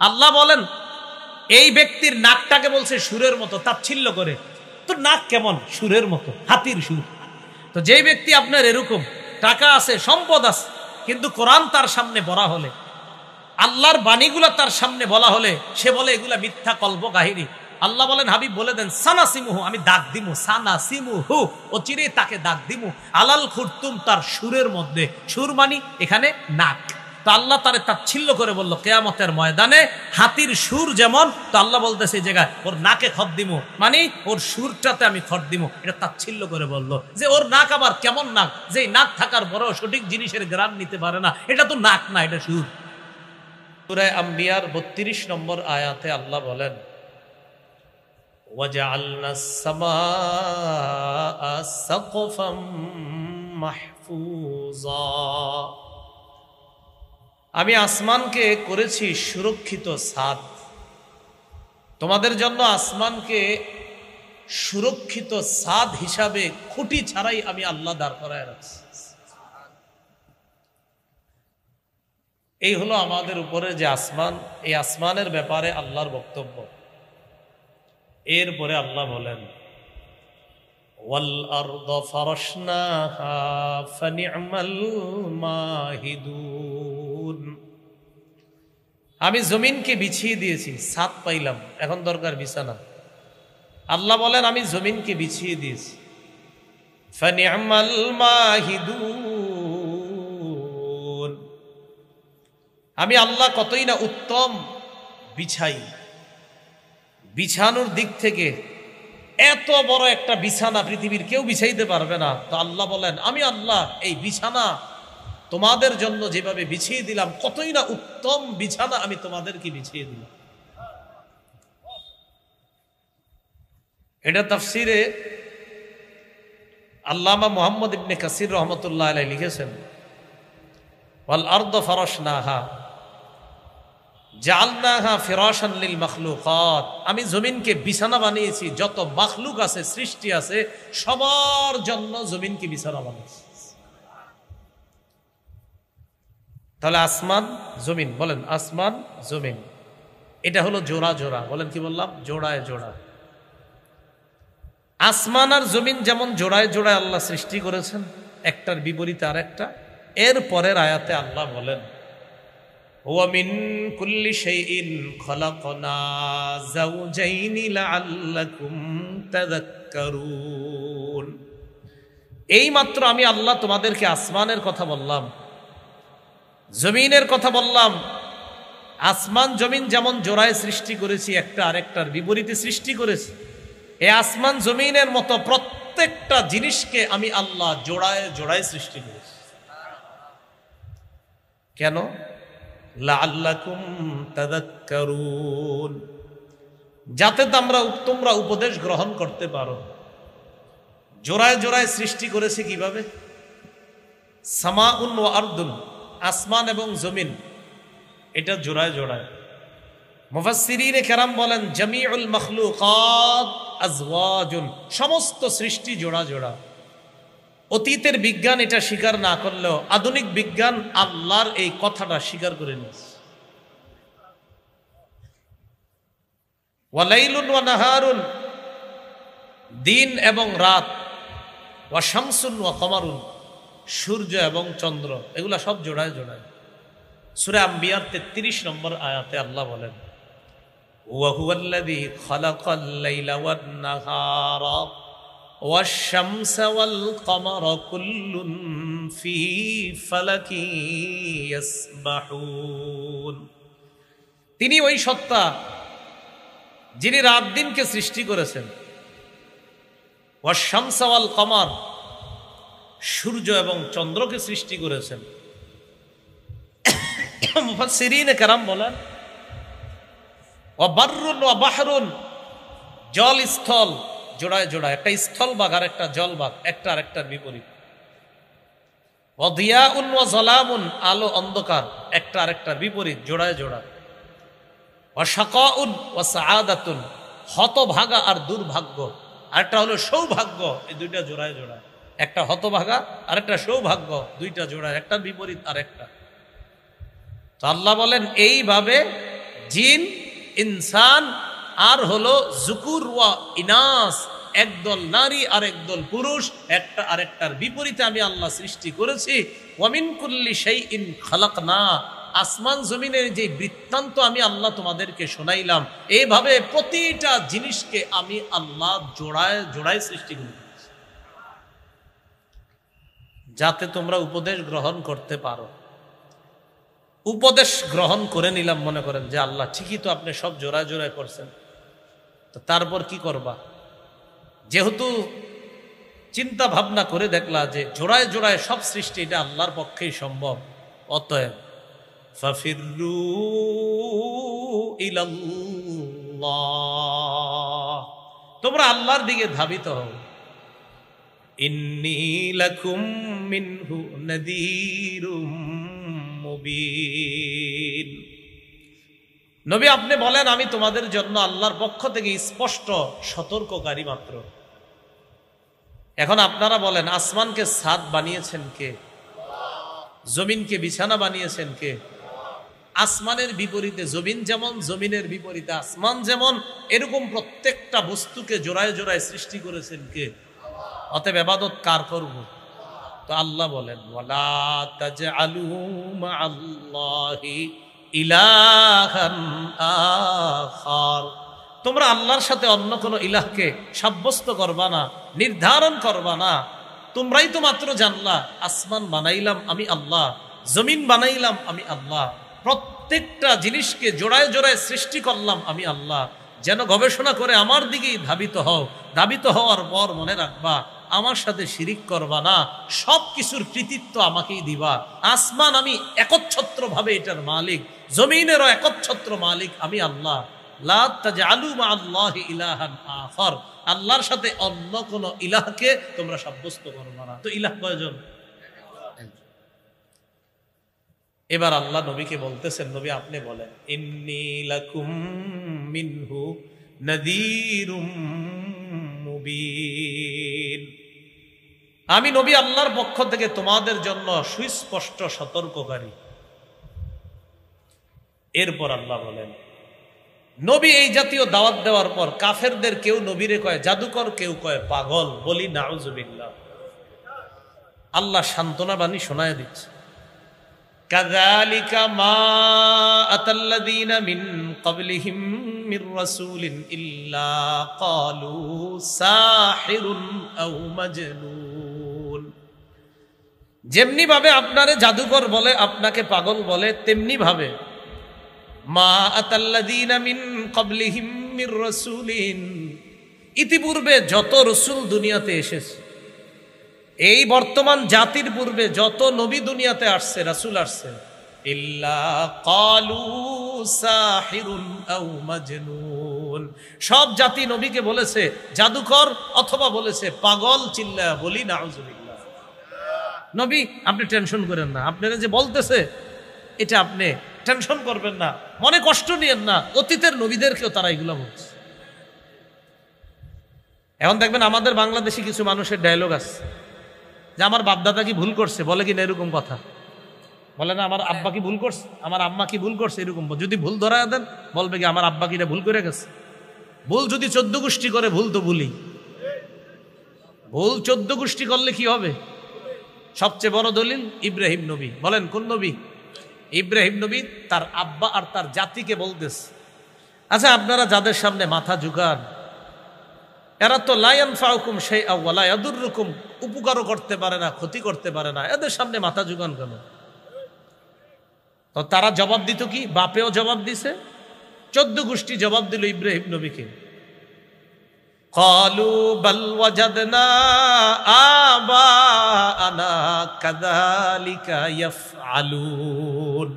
আল্লাহ বলেন এই ব্যক্তির নাকটাকে বলছে সুরের মতো, তাচ্ছিল্য করে। তো নাক কেমন? সুরের মতো, হাতির সুর। তো যেই ব্যক্তি আপনার এরকম টাকা আছে, সম্পদ আছে, কিন্তু কোরআন তার সামনে বলা হলে, আল্লাহর বাণীগুলা তার সামনে বলা হলে, সে বলে এগুলা মিথ্যা কল্প কাহিনী। আল্লাহ বলেন, হাবিব বলে দেন, সানাসিমুহু, আমি দাগ দিমু, সানাসিমুহু, অচিরেই তাকে দাগ দিমু, আলাল খুরতুম, তার সুরের মধ্যে। সুর মানি এখানে নাক। তো আল্লাহ তারে তাচ্ছিল্য করে বলল, কিয়ামতের ময়দানে হাতির সুর যেমন, তো আল্লাহ বলতেছে এই জায়গায় ওর নাকে খত দিমু, মানে ওর সুরটাতে আমি খত দিমু। এটা তাচ্ছিল্য করে বলল যে ওর নাক আবার কেমন নাক, যে নাক থাকার বড় সঠিক জিনিসের গ্রাণ নিতে পারে না, এটা তো নাক না, এটা সুর। সূরা আম্বিয়ার 32 নম্বর আয়াতে আল্লাহ বলেন, ওয়াজআলনাস সামাআ সাকফাম মাহফুজা, আমি আসমানকে করেছি সুরক্ষিত ছাদ। তোমাদের জন্য আসমানকে সুরক্ষিত ছাদ হিসাবে খুঁটি ছাড়াই আমি আল্লাহ দাঁড় করায় রাখছি। এই হলো আমাদের উপরে যে আসমান, এই আসমানের ব্যাপারে আল্লাহর বক্তব্য। এরপরে আল্লাহ বলেন, ওয়াল আরদ ফারাশনাহা ফানি'মাল মাহিদুন, আমি জমিনকে বিছিয়ে দিয়েছি, ছাদ পাইলাম, এখন দরকার বিছানা। আল্লাহ বলেন, আমি জমিনকে বিছিয়ে দিয়েছি, ফানি'মাল মাহিদুন, আমি আল্লাহ কতই না উত্তম বিছাই। বিছানোর দিক থেকে এত বড় একটা বিছানা পৃথিবীর কেউ বিছাইতে পারবে না। তো আল্লাহ বলেন, আমি আল্লাহ এই বিছানা তোমাদের জন্য যেভাবে বিছিয়ে দিলাম, কতই না উত্তম বিছানা আমি তোমাদেরকে বিছিয়ে দিলাম। এটা তাফসিরে আল্লামা মুহাম্মদ ইবনে কাসির রহমতুল্লাহ আলাইহি লিখেছেন, ওয়াল আরদ ফারাশনাহা জাআলনাহা ফিরাশান লিল মাখলুকাত, আমি জমিনকে বিছানা বানিয়েছি, যত মাখলুক আছে, সৃষ্টি আছে, সবার জন্য জমিনকে বিছানা বানিয়েছি। তাহলে আসমান জমিন, বলেন আসমান জমিন, এটা হলো জোড়া জোড়া। বলেন কি বললাম? জোড়ায় জোড়া। আসমান আর জমিন যেমন জোড়ায় জোড়ায় আল্লাহ সৃষ্টি করেছেন, একটার বিপরীতে আর একটা। এর পরের আয়াতে আল্লাহ বলেন, ওয়া মিন কুল্লি শাইইন খালাকনা যাওজাইনি লাআল্লাকুম তাযাক্কারুন, এই মাত্র আমি আল্লাহ তোমাদেরকে আসমানের কথা বললাম, জমিনের কথা বললাম। আসমান জমিন যেমন জোড়ায় সৃষ্টি করেছি, একটা আরেকটার বিপরীতে সৃষ্টি করেছি, এই আসমান জমিনের মতো প্রত্যেকটা জিনিসকে আমি আল্লাহ জোড়ায় জোড়ায় সৃষ্টি করেছি। কেন? লাআল্লাকুম তাযাক্কারুন, যাতে তোমরা উপদেশ গ্রহণ করতে পারো। জোড়ায় জোড়ায় সৃষ্টি করেছে কিভাবে? সামাউন ওয়া আরদুন, আসমান এবং জমিন, এটা জোড়ায় জোড়ায়। মুফাসসিরিনে কেরাম বলেন, জামিউল মাখলুকাত আজওয়াজুন, সমস্ত সৃষ্টি জোড়া জোড়া। অতীতের বিজ্ঞান এটা স্বীকার না করলেও আধুনিক বিজ্ঞান আল্লাহর এই কথাটা স্বীকার করে নিয়েছে। ওয়া লাইলুন ওয়া নাহারুন, দিন এবং রাত, ওয়া শামসুন ওয়া কমারুন, সূর্য এবং চন্দ্র, এগুলা সব জোড়ায় জোড়ায়। সূরা আম্বিয়ার 33 নম্বর আয়াতে আল্লাহ বলেন, ওয়া হুয়াল্লাযী খালাকাল লাইলা ওয়ান নাহারা ওয়াশ শামসা ওয়াল কমারা কুল্লুন ফী ফালাকি ইয়াসবাহুন, তিনি ওই সত্তা যিনি রাত দিনকে সৃষ্টি করেছেন, ওয়াশ শামসা ওয়াল কমার, সূর্য এবং চন্দ্রকে সৃষ্টি করেছেন। মুফাসসিরিনে কেরাম বলেন, ওয়া বাররুন ওয়া বাহরুন, জল স্থল জোড়ায় জোড়ায়, একটা স্থল ভাগ আর একটা জল ভাগ, একটা আরেকটার বিপরীত। ওয়াদিয়াউন ওয়া যালামুন, আলো অন্ধকার, একটা আরেকটার বিপরীত, জোড়ায় জোড়া। ওয়া শাকাউন ওয়া সাআদাতুন, হতভাগা আর দুর্ভাগ্য, আরেকটা হলো সৌভাগ্য, এই দুইটা জোড়ায় জোড়া। একটা হতভাগা আর একটা সৌভাগ্য, দুইটা জোড়ায়, একটার বিপরীত আরেকটা। তো আল্লাহ বলেন এইভাবে জিন, ইনসান আর হলো যুকুর ওয়া ইনাস, একদল নারী আর একদল পুরুষ, একটা আরেকটার বিপরীতে আমি আল্লাহ সৃষ্টি করেছি। ওয়া মিন কুল্লি শাইইন খালাকনা, আসমান জমিনের যে বৃত্তান্ত আমি আল্লাহ তোমাদেরকে শোনাইলাম, এইভাবে প্রতিটা জিনিসকে আমি আল্লাহ জোড়ায় জোড়ায় সৃষ্টি করেছি, যাতে তোমরা উপদেশ গ্রহণ করতে পারো। উপদেশ গ্রহণ করে নিলাম, মনে করেন যে আল্লাহ ঠিকই তো আপনি সব জোড়ায় জোড়ায় করছেন, তো তারপর কি করবা? যেহেতু চিন্তা ভাবনা করে দেখলা যে জোড়ায় জোড়ায় সব সৃষ্টি এটা আল্লাহর পক্ষেই সম্ভব, অতএব ফাফিরু ইলাল্লাহ, তোমরা আল্লাহর দিকে ধাবিত হও। ইন্নী লাকুম মিনহু নাযীরুম মুবিন। নবী আপনি বলেন আমি তোমাদের জন্য আল্লাহর পক্ষ থেকে স্পষ্ট সতর্ককারী মাত্র। এখন আপনারা বলেন আসমানকে ছাদ বানিয়েছেন কে? জমিনকে বিছানা বানিয়েছেন কে? আসমানের বিপরীতে জমিন যেমন, জমিনের বিপরীতে আসমান যেমন, এরকম প্রত্যেকটা বস্তুকে জোড়ায় জোড়ায় সৃষ্টি করেছেন কে? অতএব ইবাদত কার করব? তো আল্লাহ বলেন ওয়ালা তাজআলু মাআল্লাহি ইলাহান আখার, তোমরা আল্লাহর সাথে অন্য কোনো ইলাহকে সাব্যস্ত করবা না, নির্ধারণ করবা না। তোমরাই তো মাত্র জানলা আসমান বানাইলাম আমি আল্লাহ, জমিন বানাইলাম আমি আল্লাহ, প্রত্যেকটা জিনিসকে জোড়ায় জোড়ায় সৃষ্টি করলাম আমি আল্লাহ। যেন গবেষণা করে আমার দিকেই ধাবিত হও। ধাবিত হওয়ার পর মনে রাখবা আমার সাথে শিরিক করবা না, সব কিছুর কৃতিত্ব আমাকেই দিবা। আসমান আমি একচ্ছত্র ভাবে এটার মালিক, জমিনেরও একচ্ছত্র মালিক আমি আল্লাহ। লা তাজআলু মাআল্লাহি ইলাহান আখার, আল্লাহর সাথে অন্য কোন ইলাহকে তোমরা সাব্যস্ত করবা না। তো ইলাহ কয়জন? এবার আল্লাহ নবীকে বলতেছেন, নবী আপনি বলেন ইন্নী লাকুম মিনহু নাযীরুম মুবিন, আমি নবী আল্লাহর পক্ষ থেকে তোমাদের জন্য সুস্পষ্ট সতর্ককারী। এরপর আল্লাহ বলেন নবী এই জাতীয় দাওয়াত দেওয়ার পর কাফেরদের কেউ নবীরে কয় জাদুকর, কেউ কয় পাগল, বলি নাউজুবিল্লাহ। আল্লাহ সান্ত্বনা বাণী শোনায় দিচ্ছে, কাযালিকা মা আতাল্লাযীনা মিন ক্বাবলিহিম মির রাসূলিন ইল্লা ক্বালু সাহিরুন আও মাজনুন। যেমনি ভাবে আপনারে জাদুকর বলে, আপনাকে পাগল বলে, তেমনি ভাবে মা আতাল্লাযীনা মিন ক্বাবলিহিম মির রাসূলিন, ইতিপূর্বে যত রাসূল দুনিয়াতে এসেছে, এই বর্তমান জাতির পূর্বে যত নবী দুনিয়াতে আসছে, রাসূল আসছে, ইল্লা ক্বালু সাহিরুন আও মাজনুন, সব জাতি নবীকে বলেছে জাদুকর অথবা বলেছে পাগল। চিল্লায়া বলি নাউজুবিল্লাহ। নবী আপনি টেনশন করেন না, আপনারা যে বলতেছে এটা আপনি টেনশন করবেন না, মনে কষ্ট নিয়েন না, অতীতের নবীদেরকেও তারা এগুলো বলছে। এখন দেখবেন আমাদের বাংলাদেশি কিছু মানুষের ডায়লগ আছে যে আমার বাপদাদা কি ভুল করছে, বলে কিনা এরকম কথা বলে না, আমার আব্বা কি ভুল করছে, আমার আম্মা কি ভুল করছে, এরকম যদি ভুল ধরা দেন বলবে কি আমার আব্বা কিনা ভুল করে গেছে। ভুল যদি 14 গোষ্ঠী করে, ভুল তো ভুলই, ভুল 14 গোষ্ঠী করলে কি হবে? সবচেয়ে বড় দলিল ইব্রাহিম নবী। বলেন কোন নবী? ইব্রাহিম নবী তার আব্বা আর তার জাতিকে বলতেছে, আচ্ছা আপনারা যাদের সামনে মাথা ঝুঁকান, এরা তো লা ইয়ানফাউকুম শাইআ ওয়া লা ইয়াদুররুকুম, উপকারও করতে পারে না, ক্ষতি করতে পারে না, এদের সামনে মাথা ঝুঁকান কেন? তো তারা জবাব দিত কি? বাপেও জবাব দিছে, 14 গোষ্ঠী জবাব দিল ইব্রাহিম নবীকে, ক্বালু বাল ওয়াজাদনা আবাআনা কাযালিকা ইয়াফআলুন,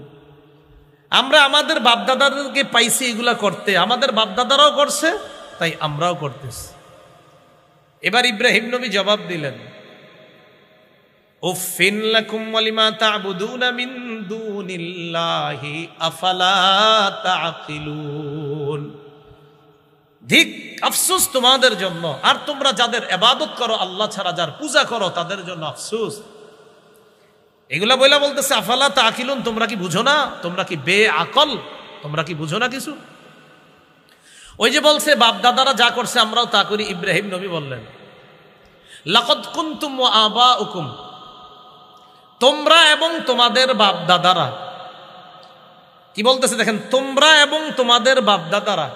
আমরা আমাদের বাপদাদাদেরকে পাইছি এগুলা করতে, আমাদের বাপদাদারাও করছে তাই আমরাও করতেছি। এবার ইব্রাহিম নবী জবাব দিলেন, উফিন লাকুম ওয়ালিমা তা'বুদুনা মিন দুনিল্লাহি আফালা তা'কিলুন। ধিক, আফসোস তোমাদের জন্য, আর তোমরা যাদের ইবাদত করো আল্লাহ ছাড়া, যার পূজা করো তাদের জন্য আফসোস। এগুলা বইলা বলতেছে আফালা তা'কিলুন, তোমরা কি বুঝো না? তোমরা কি বেআকল? তোমরা কি বুঝো না কিছু? ওই যে বলছে বাপ দাদারা যা করছে আমরাও তা করি। ইব্রাহিম নবী বললেন লাকাদ কুনতুম ওয়া আবাউকুম, তোমরা এবং তোমাদের বাপ দাদারা, কি বলতেছে দেখেন, তোমরা এবং তোমাদের বাপ দাদারা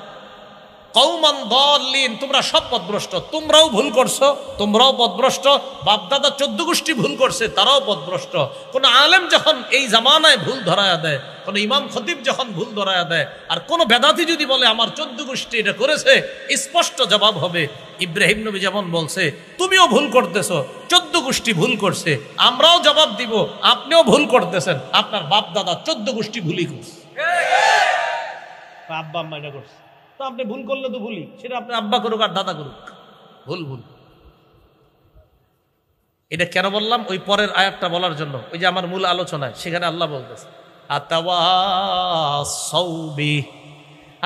কওমান দাল্লিন, তোমরা সব পথভ্রষ্ট। তোমরাও ভুল করছো, তোমরাও পথভ্রষ্ট। বাপ দাদা 14 গোষ্ঠী ভুল করছে, তারাও পথভ্রষ্ট। কোন আলেম যখন এই জামানায় ভুল ধরায়া দেয়, কোন ইমাম খতিব যখন ভুল ধরায়া দেয়, আর কোন বেদাতি যদি বলে আমার 14 গোষ্ঠী এটা করেছে, স্পষ্ট জবাব হবে ইব্রাহিম নবী যেমন বলছে তুমিও ভুল করতেছো, 14 গোষ্ঠী ভুল করছে। আমরাও জবাব দিব আপনিও ভুল করতেছেন, আপনার বাপ দাদা 14 গোষ্ঠী ভুলই করছে। আব্বা আম্মা এটা করছে, তো আপনি ভুল করলে তো ভুলই, সেটা আপনি আব্বা করুক আর দাদা করুক, ভুল ভুল। এটা কেন বললাম? ওই পরের আয়াতটা বলার জন্য। ওই যে আমার মূল আলোচনায় সেখানে আল্লাহ বলতেছে আতাওয়াসাউ বিহি।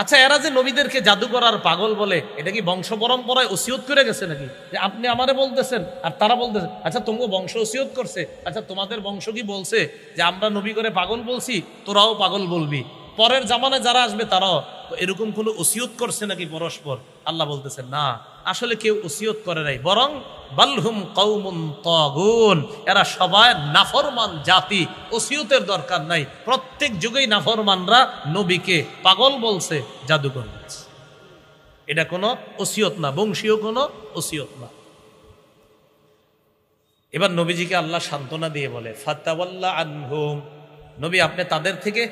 আচ্ছা, এরা যে নবীদেরকে জাদুকর আর পাগল বলে, এটা কি বংশ পরম্পরায় ওসিয়ত করে গেছে নাকি? যে আপনি আমারে বলতেছেন আর তারা বলতেছে আচ্ছা তোমাকে বংশ ওসিয়ত করছে, আচ্ছা তোমাদের বংশ কি বলছে যে আমরা নবী করে পাগল বলছি, তোরাও পাগল বলবি? পরের জামানায় যারা আসবে তারাও এরকম কোনো ওসিয়ত করছে নাকি পরস্পর? আল্লাহ বলতেছেন না, আসলে কেউ ওসিয়ত করে নাই, বরং বালহুম কওমুন তাগুন, এরা সবাই নাফরমান জাতি। ওসিয়তের দরকার নাই, প্রত্যেক যুগেই নাফরমানরা নবীকে পাগল বলছে, জাদুকর বলছে। এটা কোনো ওসিয়ত না, বংশীয় কোনো ওসিয়ত না। এবার নবীজিকে আল্লাহ সান্ত্বনা দিয়ে বলে ফাতাওয়াল্লা আনহুম, নবী আপনি তাদের থেকে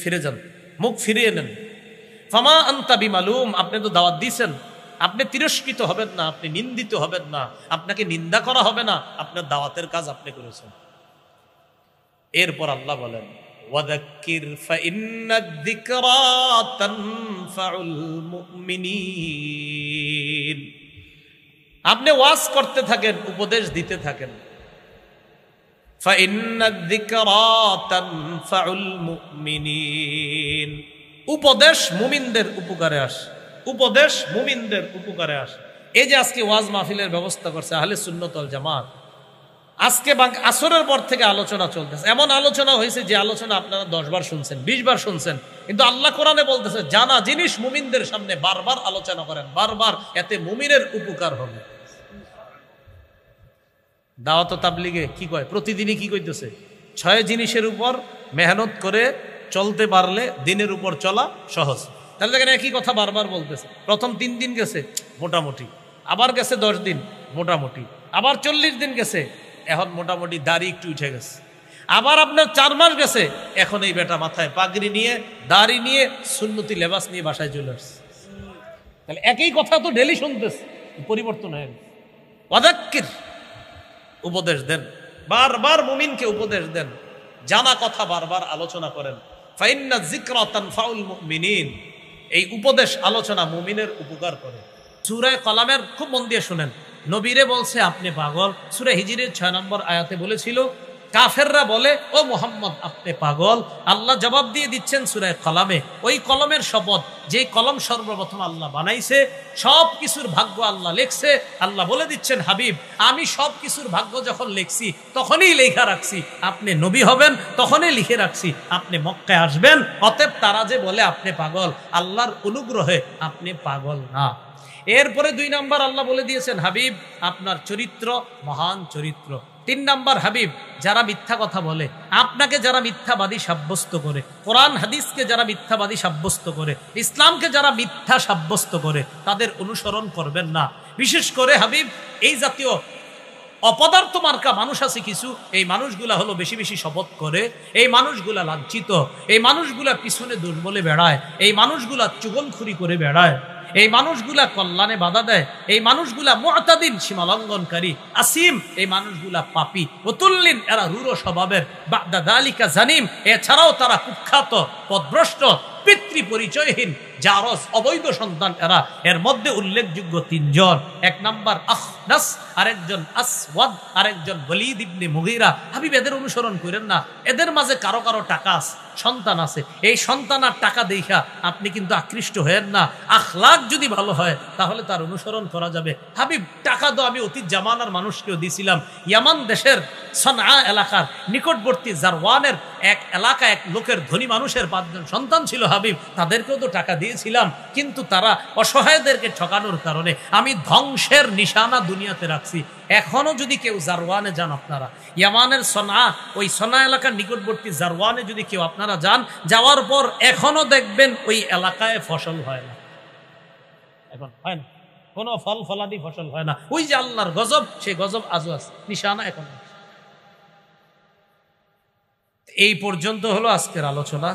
ফিরে যান, মুখ ফিরিয়ে নেন। ফামা আনতা বিমালুম, আপনি তো দাওয়াত দিয়েছেন, আপনি তিরস্কৃত হবেন না, আপনি নিন্দিত হবেন না, আপনাকে নিন্দা করা হবে না, আপনার দাওয়াতের কাজ আপনি করেছেন। এরপর আল্লাহ বলেন ওয়াযাক্কির ফাইন্নায-যিকরা তানফাউল মুমিনিন, আপনি ওয়াজ করতে থাকেন, উপদেশ দিতে থাকেন। ফাইন্নায-যিকরা তানফাউল মুমিনিন, উপদেশ মুমিনদের উপকারে আসে, উপদেশ মুমিনদের উপকারে আসে। এই যে আজকে ওয়াজ মাহফিলের ব্যবস্থা করছে আহলে সুন্নাত ওয়াল জামাত, আজকে আসরের পর থেকে আলোচনা চলতেছে। এমন আলোচনা হয়েছে যে আলোচনা আপনারা 10 বার শুনছেন, 20 বার শুনছেন, কিন্তু আল্লাহ কোরআনে বলতেছে জানা জিনিস মুমিনদের সামনে বারবার আলোচনা করেন, বারবার, এতে মুমিনের উপকার হবে। দাওয়াত ও তাবলীগে কি কয়, প্রতিদিনই কি কইতেছে? 6 জিনিসের উপর মেহনত করে চলতে পারলে দিনের উপর চলা সহজ। তাহলে দেখেন একই কথা বারবার বলতেছে। প্রথম 3 দিন গেছে মোটামুটি, আবার গেছে 10 দিন মোটামুটি, আবার 40 দিন গেছে, এখন মোটামুটি দাড়ি একটু উঠে গেছে। আবার আপনার 4 মাস গেছে, এখন এই বেটা মাথায় পাগড়ি নিয়ে, দাড়ি নিয়ে, সুন্নতি লেবাস নিয়ে বাসায় চলে আসছে। তাহলে একই কথা তো ডেলি শুনতেছে, পরিবর্তন হয়ে গেছে। ওয়াযাক্কির, উপদেশ দেন, বারবার মুমিনকে উপদেশ দেন, জানা কথা বারবার আলোচনা করেন। ফাইন্নায-যিকরা তানফাউল মুমিনিন, এই উপদেশ আলোচনা মুমিনের উপকার করে। সূরা কলামের খুব মন দিয়ে শুনেন, নবীরে বলছে আপনি পাগল। সূরা হিজরের 6 নম্বর আয়াতে বলেছিল কাফেররা বলে ও মুহাম্মদ আপনি পাগল। আল্লাহ জবাব দিয়ে দিচ্ছেন সূরা কলামে, ওই কলমের শপথ যে কলম সর্বপ্রথম আল্লাহ বানাইছে, সব কিছুর ভাগ্য আল্লাহ লেখছে। আল্লাহ বলে দিচ্ছেন হাবিব আমি সব কিছুর ভাগ্য যখন লিখছি তখনই লেখা রাখছি আপনি নবী হবেন, তখনই লিখে রাখছি আপনি মক্কায় আসবেন। অতএব তারা যে বলে আপনি পাগল, আল্লাহর অনুগ্রহে আপনি পাগল না। এরপরে 2 নাম্বার আল্লাহ বলে দিয়েছেন হাবিব আপনার চরিত্র মহান চরিত্র। 3 নাম্বার হাবিব যারা মিথ্যা কথা বলে, আপনাকে যারা মিথ্যাবাদী সাব্যস্ত করে, কোরআন হাদিসকে যারা মিথ্যাবাদী সাব্যস্ত করে, ইসলামকে যারা মিথ্যা সাব্যস্ত করে, তাদের অনুসরণ করবেন না। বিশেষ করে হাবিব এই জাতীয় অপদার্থ মার্কা মানুষ আছে কিছু, এই মানুষগুলা হলো বেশি বেশি শপথ করে, এই মানুষগুলা লাঞ্ছিত, এই মানুষগুলা পিছনে দোষ বলে বেড়ায়, এই মানুষগুলা চুগলখুরি করে বেড়ায়, এই মানুষগুলা কল্যাণে বাধা দেয়, এই মানুষগুলা মুআতাদিন সীমালঙ্ঘনকারী, আসিম এই মানুষগুলা পাপী, ওতুল্লিন এরা রূঢ় স্বভাবের, বাদা যালিকা জানিম এছাড়াও তারা কুখ্যাত, পথভ্রষ্ট, পিতৃ পরিচয়হীন, জারজ অবৈধ সন্তান এরা। এর মধ্যে উল্লেখযোগ্য 3 জন। 1 নাম্বার আখনাস, আরেকজন আসওয়াদ, আরেকজন ওয়ালিদ ইবনে মুগীরা। হাবিব এদের অনুসরণ করেন না। এদের মাঝে কারো কারো টাকা আছে, সন্তান আছে। এই সন্তান আর টাকা দেখা আপনি কিন্তু আকৃষ্ট হয়েন না। আখলাক যদি ভালো হয় তাহলে তার অনুসরণ করা যাবে। হাবিব টাকা তো আমি অতীত জামানার মানুষকেও দিয়েছিলাম। ইয়ামান দেশের সনআ এলাকার নিকটবর্তী জারওয়ানের এক এলাকা, এক লোকের ধনী মানুষের 5 জন সন্তান ছিল হাবিব, তাদেরকেও তো টাকা দিয়েছিলাম। কিন্তু তারা অসহায়দেরকে ঠকানোর কারণে আমি ধ্বংসের নিশানা দুনিয়াতে রাখছি। এখনো যদি কেউ জারওয়ানে যান, আপনারা ইয়ামানের সনআ, ওই সনআ এলাকার নিকটবর্তী জারওয়ানে যদি কেউ আপনারা যান, যাওয়ার পর এখনো দেখবেন ওই এলাকায় ফসল হয় না। এখন হয় না, কোনো ফল ফলাদি ফসল হয় না। ওই যে আল্লাহর গজব, সেই গজব আজও আছে, নিশানা এখন। এই পর্যন্ত হলো আজকের আলোচনা।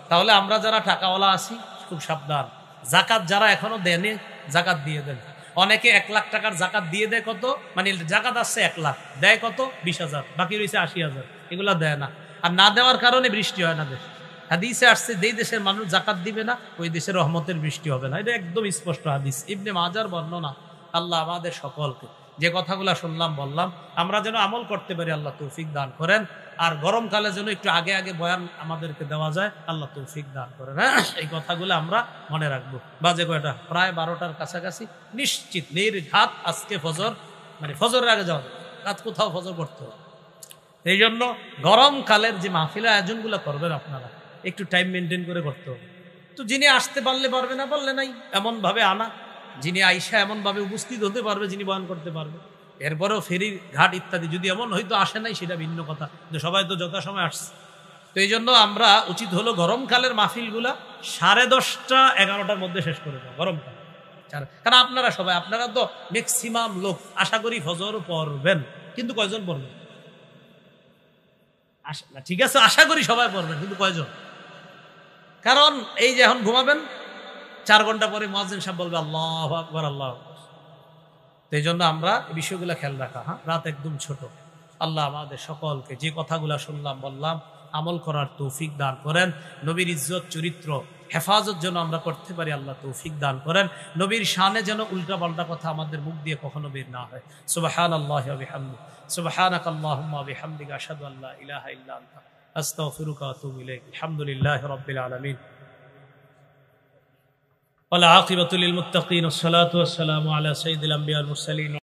তাহলে আমরা যারা টাকাওয়ালা আছি খুব সাবধান। জাকাত যারা এখনো দেনে, জাকাত দিয়ে দেন। অনেকে 1 লাখ টাকার জাকাত দিয়ে দেয়। কত মানে জাকাত আসছে 1 লাখ, দেয় কত 20,000, বাকি রয়েছে 80,000। এগুলা দেয় না। আর না দেওয়ার কারণে বৃষ্টি হয় না দেশে। হাদিসে আসছে যেই দেশের মানুষ জাকাত দিবে না, ওই দেশের রহমতের বৃষ্টি হবে না। এটা একদম স্পষ্ট হাদিস, ইবনে মাজার বর্ণনা। আল্লাহ আমাদের সকলকে যে কথাগুলো শুনলাম বললাম আমরা যেন আমল করতে পারি, আল্লাহ তৌফিক দান করেন। আর গরমকালে যেন একটু আগে আগে বয়ান আমাদেরকে দেওয়া যায়, আল্লাহ তৌফিক দান করেন। হ্যাঁ, এই কথাগুলো আমরা মনে রাখবো। বাজে কয়টা? প্রায় 12টার কাছাকাছি। নিশ্চিত নির্ঘাত আজকে ফজর, মানে ফজরের আগে যাওয়া যাবে, রাত কোথাও ফজর করতে হবে। এই জন্য গরমকালের যে মাহফিলের আয়োজনগুলো করবেন আপনারা একটু টাইম মেনটেন করে করতে হবে। তো যিনি আসতে পারলে পারবে, না পারলে নাই, এমন ভাবে আনা যিনি আইসা এমন ভাবে উপস্থিত হতে পারবে, যিনি বয়ান করতে পারবে। এরপরেও ফেরির ঘাট ইত্যাদি যদি এমন হয়তো আসে নাই, সেটা ভিন্ন কথা, যে সবাই তো যথাসময় আসছে। তো এই জন্য আমরা উচিত হলো গরমকালের মাহফিলগুলা 10:30 11টার মধ্যে শেষ করে দেওয়া গরমকাল। কারণ আপনারা সবাই, আপনারা তো ম্যাক্সিমাম লোক আশা করি ফজর পড়বেন, কিন্তু কয়জন পড়বেন? ঠিক আছে, আশা করি সবাই পড়বেন, কিন্তু কয়জন? কারণ এই যে এখন ঘুমাবেন, 4 ঘন্টা পরে মুয়াজ্জিন সাহেব বলবে আল্লাহু আকবার, আল্লাহু আকবার। তো এই জন্য আমরা এই বিষয়গুলো খেয়াল রাখা। হ্যাঁ, রাত একদম ছোট। আল্লাহ আমাদের সকলকে যে কথাগুলো শুনলাম বললাম আমল করার তৌফিক দান করেন। নবীর ইজ্জত চরিত্র হেফাজত যেন আমরা করতে পারি, আল্লাহ তৌফিক দান করেন। নবীর শানে যেন উল্টা পাল্টা কথা আমাদের মুখ দিয়ে কখনো বের না হয়। সুবহানাল্লাহি ওয়া বিহামদিহি, সুবহানাকাল্লাহুম্মা ওয়া বিহামদিকা, আশহাদু আল্লা ইলাহা ইল্লা আনতা, আস্তাগফিরুকা ওয়া আতুবু ইলাইক। আলহামদুলিল্লাহি রাব্বিল আলামিন, ওয়াল আকিবাতু লিল মুত্তাকিন, ওয়াস সালাতু ওয়াস সালামু আলা সাইয়্যিদিল আমবিয়া ওয়াল মুরসালিন।